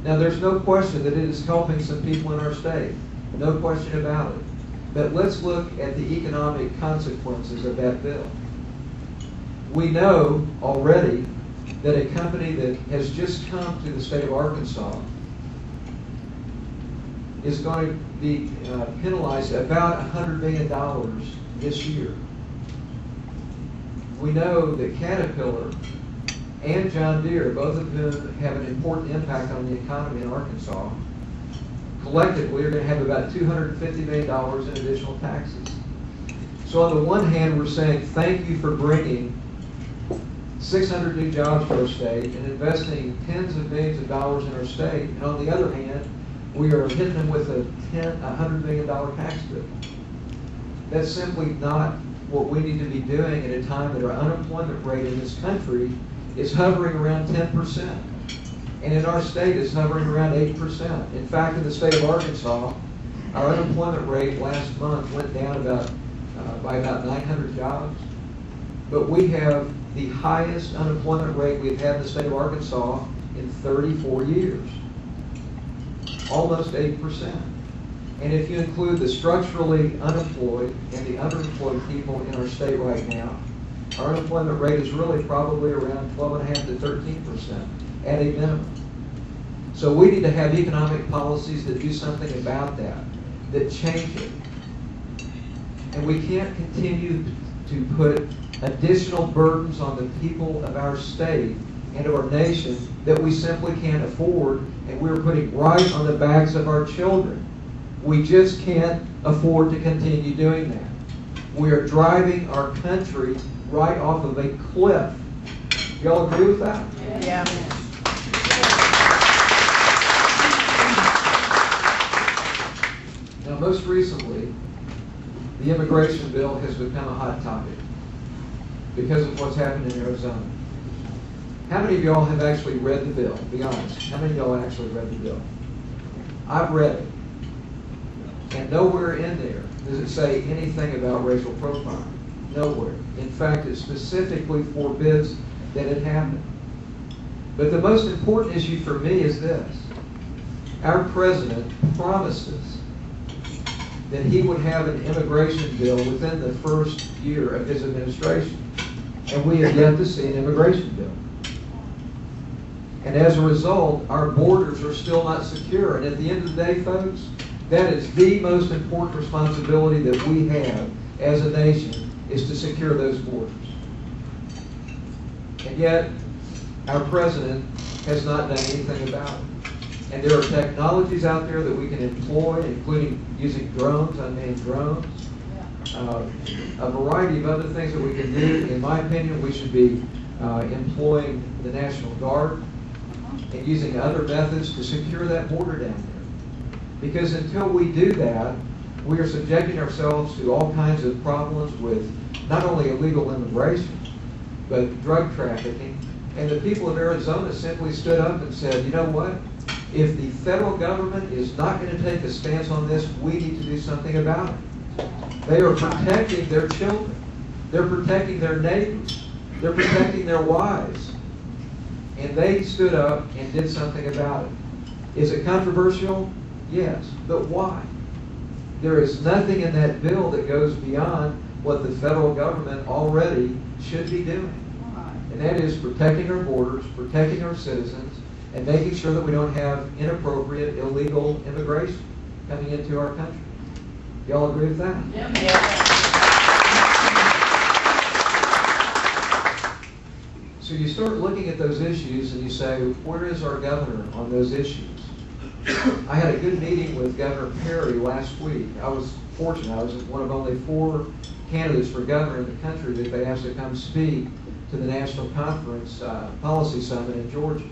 Now, there's no question that it is helping some people in our state. No question about it. But let's look at the economic consequences of that bill. We know already that a company that has just come to the state of Arkansas is going to be penalized about $100 million this year. We know that Caterpillar and John Deere, both of whom have an important impact on the economy in Arkansas, collectively are going to have about $250 million in additional taxes. So on the one hand, we're saying thank you for bringing 600 new jobs to our state and investing tens of millions of dollars in our state. And on the other hand, we are hitting them with a $100 million tax bill. That's simply not what we need to be doing at a time that our unemployment rate in this country is hovering around 10%. And in our state, it's hovering around 8%. In fact, in the state of Arkansas, our unemployment rate last month went down by about 900 jobs. But we have the highest unemployment rate we've had in the state of Arkansas in 34 years. Almost 8%. And if you include the structurally unemployed and the underemployed people in our state right now, our unemployment rate is really probably around 12.5% to 13% at a minimum. So we need to have economic policies that do something about that change it. And we can't continue to put additional burdens on the people of our state and of our nation that we simply can't afford, and we're putting right on the backs of our children. We just can't afford to continue doing that. We are driving our country right off of a cliff. Y'all agree with that? Yeah. Now, most recently, the immigration bill has become a hot topic because of what's happened in Arizona. How many of y'all have actually read the bill? Be honest. How many of y'all actually read the bill? I've read it. And nowhere in there does it say anything about racial profiling. Nowhere. In fact, it specifically forbids that it happen. But the most important issue for me is this. Our president promised us that he would have an immigration bill within the first year of his administration. And we have yet to see an immigration bill. And as a result, our borders are still not secure. And at the end of the day, folks, that is the most important responsibility that we have as a nation, is to secure those borders. And yet, our president has not done anything about it. And there are technologies out there that we can employ, including using drones, unmanned drones, a variety of other things that we can do. In my opinion, we should be employing the National Guard and using other methods to secure that border down there. Because until we do that, we are subjecting ourselves to all kinds of problems with not only illegal immigration, but drug trafficking. And the people of Arizona simply stood up and said, you know what? If the federal government is not going to take a stance on this, we need to do something about it. They are protecting their children. They're protecting their neighbors. They're protecting their wives. And they stood up and did something about it. Is it controversial? Yes. But why? There is nothing in that bill that goes beyond what the federal government already should be doing. And that is protecting our borders, protecting our citizens, and making sure that we don't have inappropriate, illegal immigration coming into our country. Y'all agree with that? Yeah. So you start looking at those issues and you say, where is our governor on those issues? I had a good meeting with Governor Perry last week. I was fortunate. I was one of only 4 candidates for governor in the country that they asked to come speak to the National Conference Policy Summit in Georgia.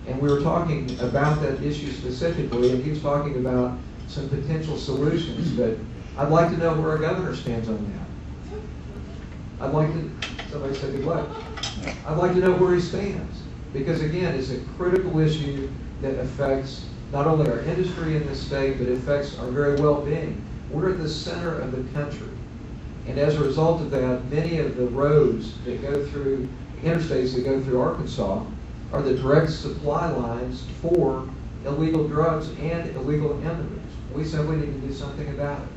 And we were talking about that issue specifically, and he was talking about some potential solutions. But I'd like to know where our governor stands on that. I'd like to, somebody said good luck. I'd like to know where he stands. Because again, it's a critical issue that affects not only our industry in this state, but it affects our very well-being. We're at the center of the country. And as a result of that, many of the roads that go through, interstates that go through Arkansas, are the direct supply lines for illegal drugs and illegal immigrants. We simply need to do something about it.